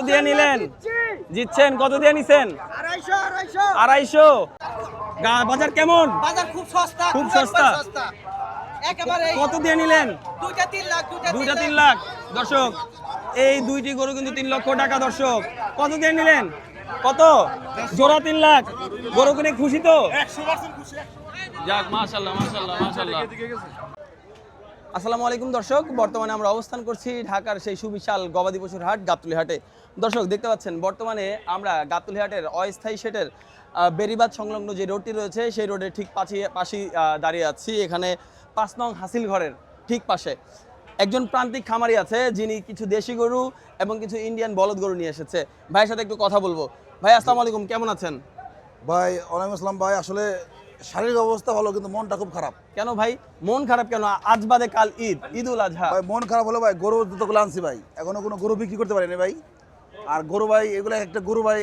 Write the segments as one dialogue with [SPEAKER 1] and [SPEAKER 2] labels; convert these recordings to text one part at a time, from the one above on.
[SPEAKER 1] দিয়ে নিলেন? জিতছেন? কত দিয়ে নিছেন? 250। বাজার কেমন?
[SPEAKER 2] বাজার খুব সস্তা,
[SPEAKER 1] খুব সস্তা।
[SPEAKER 2] একেবারে
[SPEAKER 1] কত দিয়ে নিলেন?
[SPEAKER 2] দুইটা 3 লাখ,
[SPEAKER 1] দুইটা 3 লাখ। দর্শক, এই দুইটি গরু কিন্তু 3 লক্ষ টাকা। দর্শক, কত দিয়ে নিলেন? কত? জোড়া 3 লাখ। গরু কিনে খুশি তো?
[SPEAKER 3] 100% খুশি।
[SPEAKER 1] যাক, মাশাআল্লাহ মাশাআল্লাহ মাশাআল্লাহ। আসসালামু আলাইকুম দর্শক, বর্তমানে আমরা অবস্থান করছি ঢাকার সেই সুবিশাল গবাদি পশুর হাট গাবতলী হাটে। দর্শক দেখতে পাচ্ছেন, বর্তমানে আমরা গাবতলী হাটের অস্থায়ী শেডের বেরিবাদ সংলগ্ন যে রোডটি রয়েছে সেই রোডের ঠিক পাশেই দাঁড়িয়ে আছি। এখানে 5 নং হাসিল ঘরের ঠিক পাশে একজন প্রান্তিক খামারি আছে, যিনি কিছু দেশি গরু এবং কিছু ইন্ডিয়ান বলদ গরু নিয়ে এসেছে। ভাইয়ের সাথে একটু কথা বলবো। ভাই আসসালামু আলাইকুম, কেমন আছেন?
[SPEAKER 3] ভাই ওয়ালাইকুম আসসালাম। ভাই আসলে শারীরিক অবস্থা ভালো, কিন্তু মনটা খুব খারাপ।
[SPEAKER 1] কেন ভাই মন খারাপ কেন? আজ বাদে কাল ঈদ, ঈদুল আজহা।
[SPEAKER 3] ভাই মন খারাপ হলো ভাই, গরু যতগুলো আনছি ভাই, এখনো কোনো গরু বিক্রি করতে পারিনি ভাই। আর গরু ভাই এগুলো একটা গরু ভাই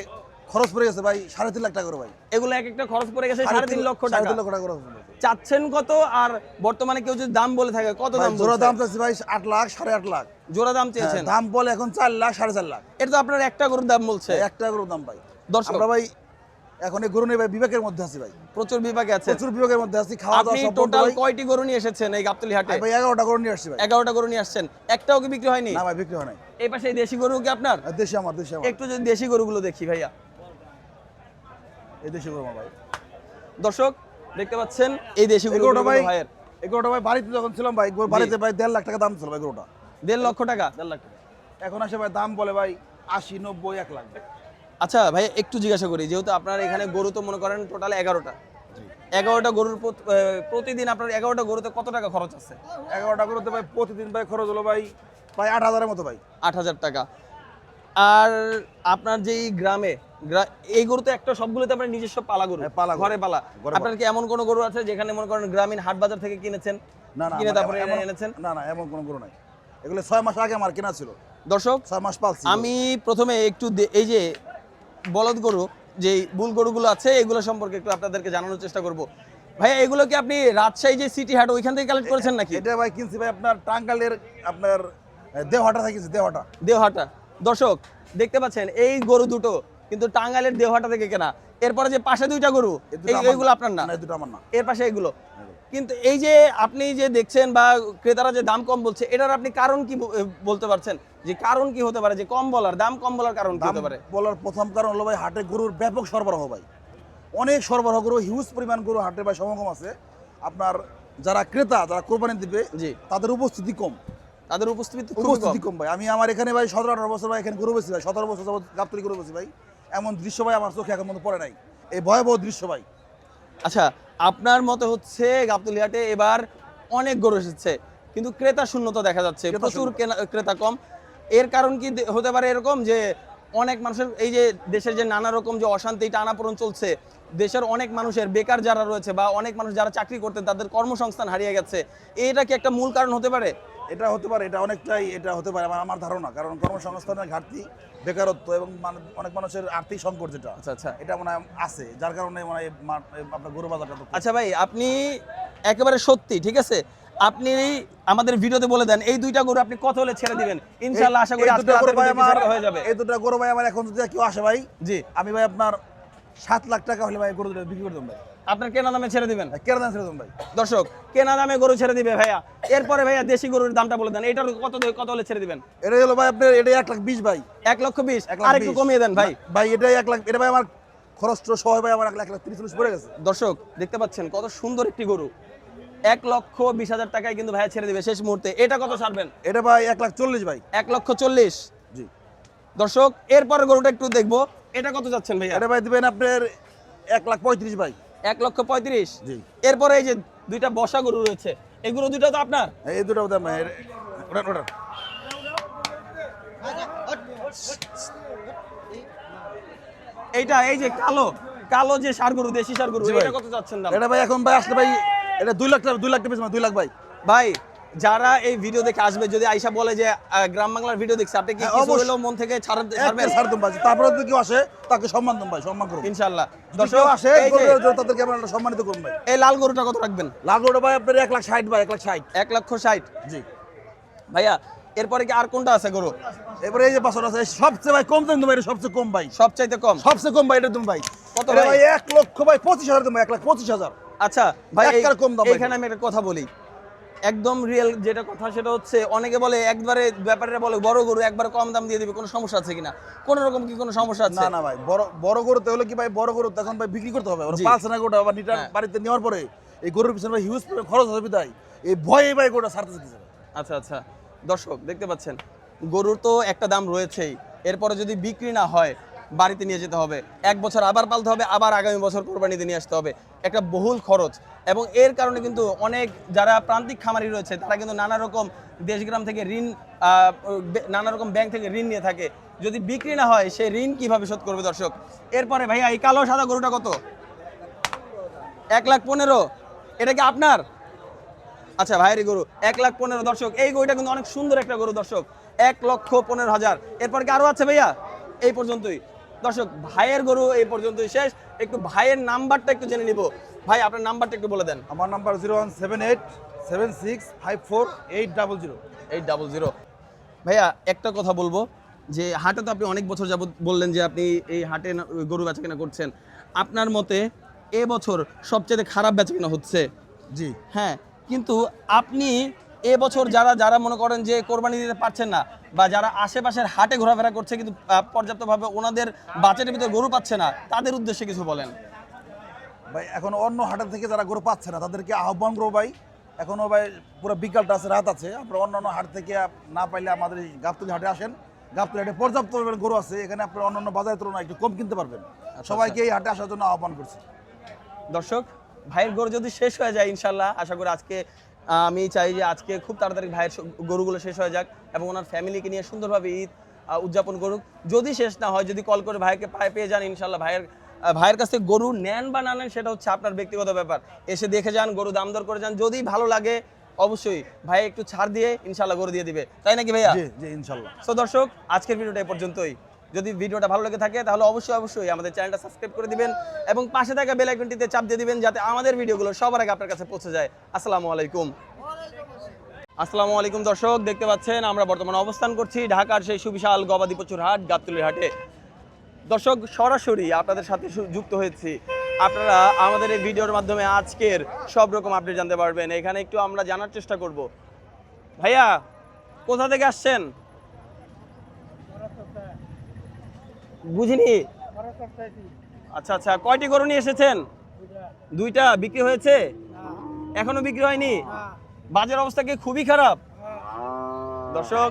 [SPEAKER 3] খরচ পড়ে গেছে ভাই 3.5 লাখ টাকা গরু ভাই।
[SPEAKER 1] এগুলো এক একটা খরচ পড়ে গেছে 3.5 লক্ষ টাকা।
[SPEAKER 3] 3.5 লক্ষ টাকা খরচ পড়ে গেছে।
[SPEAKER 1] চাচ্ছেন কত? আর বর্তমানে কেউ যদি দাম বলে থাকে কত
[SPEAKER 3] ভাই
[SPEAKER 1] দাম
[SPEAKER 3] জোড়া
[SPEAKER 1] বলছে?
[SPEAKER 3] দাম চাচ্ছি ভাই 8 লাখ 8.5 লাখ।
[SPEAKER 1] জোড়া দাম চেয়েছেন?
[SPEAKER 3] দাম বলে এখন 4 লাখ 4.5 লাখ।
[SPEAKER 1] এটা তো আপনার একটা গরুর দাম বলছে।
[SPEAKER 3] একটা গরুর দাম ভাই।
[SPEAKER 1] দর্শক,
[SPEAKER 3] আমরা ভাই এখন এই গরু নিয়ে ভাই বিবেকের মধ্যে আছি ভাই,
[SPEAKER 1] প্রচুর বিভাগে আছে।
[SPEAKER 3] প্রচুর বিবেকের মধ্যে আছি। খাওয়া দাওয়া
[SPEAKER 1] আপনি
[SPEAKER 3] সব বন্ধ
[SPEAKER 1] টোটাল
[SPEAKER 3] ভাই।
[SPEAKER 1] কয়টি গরু নিয়ে এসেছেন এই গাবতলী হাটে?
[SPEAKER 3] ভাই 11টা গরু নিয়ে আসছি ভাই।
[SPEAKER 1] 11টা গরু নিয়ে আসছেন, একটাও কি বিক্রি হয়নি?
[SPEAKER 3] না ভাই বিক্রি হয় নাই।
[SPEAKER 1] এই পাশে এই দেশি গরু কি আপনার?
[SPEAKER 3] দেশি আমার, দেশি আমার,
[SPEAKER 1] একটু যদি দেশি গরুগুলো দেখি ভাইয়া।
[SPEAKER 3] এই দেশি গরু আমার ভাই।
[SPEAKER 1] দর্শক দেখতে পাচ্ছেন এই দেশি গরুগুলো
[SPEAKER 3] এগুলোটা ভাই,
[SPEAKER 1] ভাইয়ের।
[SPEAKER 3] এগুলোটা ভাই বাড়িতে যখন ছিলাম ভাই, বাড়িতে ভাই 1.5 লাখ টাকা দাম ছিল ভাই গরুটা।
[SPEAKER 1] 1.5 লক্ষ টাকা।
[SPEAKER 3] 1.5 লাখ টাকা। এখন আসে ভাই দাম বলে ভাই 80, 90, 1 লাখ ভাই।
[SPEAKER 1] আচ্ছা ভাই একটু জিজ্ঞাসা করি, যেহেতু আপনার এখানে গরু তো মনে করেন টোটাল 11টা, 11টা গরুর প্রতিদিন আপনার 11টা গরুতে কত টাকা খরচ আছে?
[SPEAKER 3] 11টা গরুতে ভাই প্রতিদিন ভাই খরচ হলো ভাই প্রায় 8,000-এর মতো ভাই।
[SPEAKER 1] 8,000 টাকা। আর আপনার যে এই গ্রামে এই গরু তো একটা, সবগুলোতে আপনার নিজস্ব পালা গরু,
[SPEAKER 3] হ্যাঁ, পালা গরু।
[SPEAKER 1] ঘরে পালা।
[SPEAKER 3] ঘরে
[SPEAKER 1] আপনার কি এমন কোনো গরু আছে যেখানে মনে করেন গ্রামীণ হাট বাজার থেকে কিনেছেন,
[SPEAKER 3] না না
[SPEAKER 1] কিনে
[SPEAKER 3] আমার
[SPEAKER 1] তারপরে
[SPEAKER 3] এমন-
[SPEAKER 1] এনেছেন?
[SPEAKER 3] না না এমন কোনো গরু নাই। এগুলো 6 মাস আগে আমার কেনা ছিল,
[SPEAKER 1] দর্শক
[SPEAKER 3] 6 মাস পালছি।
[SPEAKER 1] আমি প্রথমে একটু এই যে বলদ গরু, যে বুল গরুগুলো আছে এগুলো সম্পর্কে একটু আপনাদেরকে জানানোর চেষ্টা করব। ভাইয়া এগুলো কি আপনি রাজশাহী যে সিটি হাট ওইখান থেকে কালেক্ট করেছেন নাকি?
[SPEAKER 3] এটা ভাই কিনছি ভাই আপনার টাঙ্গাইলের আপনার দেওহাটা থেকে কিনছি, দেওহাটা।
[SPEAKER 1] দেওহাটা। দর্শক দেখতে পাচ্ছেন এই গরু দুটো কিন্তু টাঙ্গাইলের দেওহাটা থেকে কেনা। এরপরে যে পাশে দুইটা গরু,
[SPEAKER 3] এই দুটো আমার
[SPEAKER 1] এইগুলো আপনার না?
[SPEAKER 3] না, এই দুটো আমার না।
[SPEAKER 1] এর পাশে এগুলো। কিন্তু এই যে আপনি যে দেখছেন বা ক্রেতারা যে দাম কম বলছে, এটার আপনি কারণ কি বলতে পারছেন? যে কারণ কি হতে পারে যে কম বলার, দাম কম বলার কারণ কি
[SPEAKER 3] দাম
[SPEAKER 1] হতে পারে?
[SPEAKER 3] বলার প্রথম কারণ হলো ভাই হাটে গরুর ব্যাপক সরবরাহ ভাই, অনেক সরবরাহ গরু, হিউজ পরিমাণ গরু হাটে ভাই সমাগম আছে। আপনার যারা ক্রেতা, যারা কোরবানি দিবে
[SPEAKER 1] জি,
[SPEAKER 3] তাদের উপস্থিতি কম,
[SPEAKER 1] তাদের উপস্থিতি খুবই কম।
[SPEAKER 3] কম ভাই। আমি আমার এখানে ভাই 17-18 বছর ভাই এখানে গরু বেশি ভাই, 17 বছর যাবত গাবতলী গরু বেশি ভাই। এমন দৃশ্য ভাই আমার চোখে এখন মধ্যে পড়ে নাই, এই ভয়াবহ দৃশ্য ভাই।
[SPEAKER 1] আচ্ছা, আপনার মতে হচ্ছে গাবতলী হাটে এবার অনেক গরু এসেছে কিন্তু ক্রেতা শূন্যতা দেখা যাচ্ছে,
[SPEAKER 3] ক্রেতা
[SPEAKER 1] প্রচুর
[SPEAKER 3] শূন্য।
[SPEAKER 1] ক্রেতা কম। এর কারণ কি হতে পারে এরকম যে অনেক মানুষের এই যে দেশের যে নানা রকম যে অশান্তি টানাপোড়েন চলছে, দেশের অনেক মানুষের বেকার যারা রয়েছে বা অনেক মানুষ যারা চাকরি করতেন তাদের কর্মসংস্থান হারিয়ে গেছে, এটা কি একটা মূল কারণ হতে পারে?
[SPEAKER 3] এটা হতে পারে, এটা অনেকটাই এটা হতে পারে আমার ধারণা। কারণ কর্মসংস্থানের ঘাটতি, বেকারত্ব এবং অনেক মানুষের আর্থিক সংকট যেটা,
[SPEAKER 1] আচ্ছা আচ্ছা,
[SPEAKER 3] এটা মনে হয় আছে, যার কারণে মানে আপনার গরু বাজারটা তো।
[SPEAKER 1] আচ্ছা ভাই আপনি একেবারে সত্যি, ঠিক আছে, আপনি আমাদের ভিডিওতে বলে দেন এই দুইটা গরু আপনি কত হলে ছেড়ে দিবেন? ইনশাআল্লাহ আশা করি আজকে রাতের ভিতরে কিছু একটা হয়ে যাবে।
[SPEAKER 3] এই দুটো গরু ভাই আমার এখন যদি কেউ আসে ভাই,
[SPEAKER 1] জি,
[SPEAKER 3] আমি ভাই আপনার 7 লাখ টাকা হলে ভাই গরু দুটো বিক্রি করে দেবো ভাই।
[SPEAKER 1] আপনার কেনা দামে ছেড়ে দিবেন?
[SPEAKER 3] কেন দাম ছেড়ে দেবো ভাই।
[SPEAKER 1] দর্শক কেনা দামে গরু ছেড়ে দিবে ভাইয়া। এরপরে ভাইয়া দেশি গরুর দামটা বলে দেন, এটার কত হলে ছেড়ে দিবেন?
[SPEAKER 3] এটা হলো ভাই আপনার, এটা 1,20,000 ভাই।
[SPEAKER 1] 1,20,000।
[SPEAKER 3] 1,20,000
[SPEAKER 1] আর একটু কমিয়ে দেন ভাই।
[SPEAKER 3] ভাই এটা 1 লাখ, এটা ভাই আমার খরচ সহ ভাই আমার 1,30,000 পড়ে গেছে।
[SPEAKER 1] দর্শক দেখতে পাচ্ছেন কত সুন্দর একটি গরু, 1,20,000 টাকায় কিন্তু ভাইয়া ছেড়ে দিবে শেষ মুহূর্তে। এটা কত ছাড়বেন?
[SPEAKER 3] এটা ভাই 1,40,000 ভাই।
[SPEAKER 1] 1,40,000।
[SPEAKER 3] জি।
[SPEAKER 1] দর্শক এরপরে গরুটা একটু দেখবো, এটা কত যাচ্ছেন ভাইয়া?
[SPEAKER 3] এটা ভাই দিবেন আপনার 1,35,000 ভাই।
[SPEAKER 1] 1,35,000।
[SPEAKER 3] জি।
[SPEAKER 1] এরপরে এই যে দুইটা বসা গরু রয়েছে, এগুলো দুটো তো আপনার?
[SPEAKER 3] এই দুটো দাম ভাই, ওটা
[SPEAKER 1] এইটা এই যে কালো কালো যে ষাঁড় গরু, দেশি ষাঁড় গরু,
[SPEAKER 3] জি ভাই।
[SPEAKER 1] এটা কত যাচ্ছেন দাম?
[SPEAKER 3] এটা ভাই এখন ভাই আসলে ভাই এটা 2 লাখ টাকা, 2 লাখ টাকা 2 লাখ ভাই।
[SPEAKER 1] ভাই যারা এই ভিডিও দেখে আসবে, যদি আইসা বলে যে গ্রাম বাংলার ভিডিও দেখছে, আপনি কি
[SPEAKER 3] হ্যাঁ,
[SPEAKER 1] কিছু
[SPEAKER 3] অবশ্যই।
[SPEAKER 1] হলেও মন থেকে ছাড়বেন?
[SPEAKER 3] ছাড় দেন ভাই, তারপরে যদি কেউ আসে তাকে সম্মান দেন ভাই, সম্মান করুন
[SPEAKER 1] ইনশাআল্লাহ।
[SPEAKER 3] দর্শক
[SPEAKER 1] দর্শক
[SPEAKER 3] আসে
[SPEAKER 1] এই যে
[SPEAKER 3] তাদেরকে আমরা সম্মানিত করুন ভাই।
[SPEAKER 1] এই লাল গরুটা কত রাখবেন?
[SPEAKER 3] লাখ ওটা ভাই আপনার 1,60,000 ভাই, 1,60,000।
[SPEAKER 1] 1,60,000।
[SPEAKER 3] জি।
[SPEAKER 1] ভাইয়া এরপরে কি আর কোনটা আছে গরু?
[SPEAKER 3] এবারে এই যে বাছুর আছে সবচেয়ে ভাই কম দাম ভাই, এটা সবচেয়ে কম ভাই,
[SPEAKER 1] সবচাইতে কম
[SPEAKER 3] সবচেয়ে কম ভাই, এটা তুমি ভাই
[SPEAKER 1] কত
[SPEAKER 3] এটা
[SPEAKER 1] ভাই?
[SPEAKER 3] ভাই 1 লক্ষ ভাই 25,000 দাম, 1,25,000।
[SPEAKER 1] আচ্ছা ভাই,
[SPEAKER 3] একটার কম দাম ভাই।
[SPEAKER 1] এখানে আমি একটা কথা বলি, একদম রিয়েল যেটা কথা সেটা হচ্ছে, অনেকে বলে একবারে ব্যাপারে বলে বড় গরু একবার কম দাম দিয়ে দিবে, কোনো সমস্যা আছে কিনা? কোন রকম কি কোনো সমস্যা আছে?
[SPEAKER 3] না না ভাই, বড় বড় গরুতে হলে কি ভাই, বড় গরু তখন ভাই বিক্রি করতে হবে, ওরা
[SPEAKER 1] জি।
[SPEAKER 3] পালছে না গোটা, আবার নিটার
[SPEAKER 1] হ্যাঁ।
[SPEAKER 3] বাড়িতে নেওয়ার পরে এই গরুর পিছনে ভাই হিউজ খরচ হবে, তাই এই ভয়ে ভাই গোটা ছাড়তে দিতে হবে।
[SPEAKER 1] আচ্ছা আচ্ছা, দর্শক দেখতে পাচ্ছেন গরুর তো একটা দাম রয়েছেই, এরপরে যদি বিক্রি না হয় বাড়িতে নিয়ে যেতে হবে, 1 বছর আবার পালতে হবে, আবার আগামী বছর কোরবানিতে নিয়ে আসতে হবে, একটা বহুল খরচ। এবং এর কারণে কিন্তু অনেক যারা প্রান্তিক খামারি রয়েছে তারা কিন্তু নানা রকম দেশগ্রাম থেকে ঋণ, নানা রকম ব্যাংক থেকে ঋণ নিয়ে থাকে। যদি বিক্রি না হয় সেই ঋণ কিভাবে শোধ করবে দর্শক? এরপরে ভাইয়া এই কালো সাদা গরুটা কত? 1,15,000। এটা কি আপনার? আচ্ছা ভাইয়ের গরু 1,15,000 দর্শক। এই গরুটা কিন্তু অনেক সুন্দর একটা গরু দর্শক, 1,15,000। এরপর কি আরো আছে ভাইয়া? এই পর্যন্তই দর্শক, ভাইয়ের গরু এই পর্যন্তই শেষ। একটু ভাইয়ের নাম্বারটা একটু জেনে নিব। ভাই আপনার নাম্বারটা একটু বলে দেন।
[SPEAKER 3] আমার নাম্বার 017876548000।
[SPEAKER 1] 800। ভাইয়া একটা কথা বলবো, যে হাটে তো আপনি অনেক বছর যাবত বললেন যে আপনি এই হাটে গরু বেচাকেনা করছেন, আপনার মতে এবছর সবচেয়ে খারাপ বেচাকেনা হচ্ছে?
[SPEAKER 3] জি
[SPEAKER 1] হ্যাঁ, কিন্তু আপনি এবছর যারা যারা মনে করেন যে কোরবানি দিতে পারছেন না, বা যারা আশেপাশের হাটে ঘোরাফেরা করছে কিন্তু পর্যাপ্তভাবে ওনাদের বাজেটের ভিতরে গরু পাচ্ছে না, তাদের উদ্দেশ্যে কিছু বলেন।
[SPEAKER 3] ভাই, এখন অন্য হাটের থেকে যারা গরু পাচ্ছে না তাদেরকে আহ্বান করবো ভাই, এখনো ভাই পুরো বিকালটা আছে, রাত আছে, আপনারা অন্যান্য হাট থেকে না পাইলে আমাদের এই গাবতলী হাটে আসেন। গাবতলী হাটে পর্যাপ্ত পরিমাণ গরু আছে, এখানে আপনারা অন্যান্য বাজারের তুলনায় একটু কম কিনতে পারবেন। সবাইকে এই হাটে আসার জন্য আহ্বান করছি।
[SPEAKER 1] দর্শক, ভাইয়ের গরু যদি শেষ হয়ে যায় ইনশাল্লাহ, আশা করি আজকে আমি চাই যে আজকে খুব তাড়াতাড়ি ভাইয়ের গরুগুলো শেষ হয়ে যাক এবং ওনার ফ্যামিলিকে নিয়ে সুন্দরভাবে ঈদ উদযাপন করুক। যদি শেষ না হয়, যদি কল করে ভাইকে পেয়ে যান ইনশাল্লাহ, ভাইয়ের কাছ থেকে গরু নেন বা না নেন সেটা হচ্ছে আপনার ব্যক্তিগত ব্যাপার। এসে দেখে যান, গরু দাম দর করে যান, যদি ভালো লাগে অবশ্যই ভাই একটু ছাড় দিয়ে ইনশাল্লাহ গরু দিয়ে দিবে, তাই নাকি ভাইয়া?
[SPEAKER 3] জি জি ইনশাল্লাহ।
[SPEAKER 1] তো দর্শক, আজকের ভিডিওটা এই পর্যন্তই। যদি ভিডিওটা ভালো লেগে থাকে তাহলে অবশ্যই আমাদের চ্যানেলটা সাবস্ক্রাইব করে দিবেন এবং পাশে থাকা বেল আইকনটিতে চাপ দিয়ে দিবেন, যাতে আমাদের ভিডিওগুলো সবার আগে আপনার কাছে পৌঁছে যায়। আসসালামু আলাইকুম। আসসালামু আলাইকুম দর্শক, দেখতে পাচ্ছেন আমরা বর্তমানে অবস্থান করছি ঢাকার সেই সুবিশাল গবাদি পশুর হাট গাবতলীর হাটে। দর্শক, সরাসরি আপনাদের সাথে যুক্ত হয়েছি। আপনারা আমাদের এই ভিডিওর মাধ্যমে আজকের সব রকম আপডেট জানতে পারবেন। এখানে একটু আমরা জানার চেষ্টা করব, ভাইয়া কোথা থেকে আসছেন? বুঝিনি। আচ্ছা আচ্ছা, কয়টি গরু নিয়ে এসেছেন? 2টা। বিক্রি হয়েছে? এখনো বিক্রি হয়নি? বাজার অবস্থা কি খুবই খারাপ দর্শক?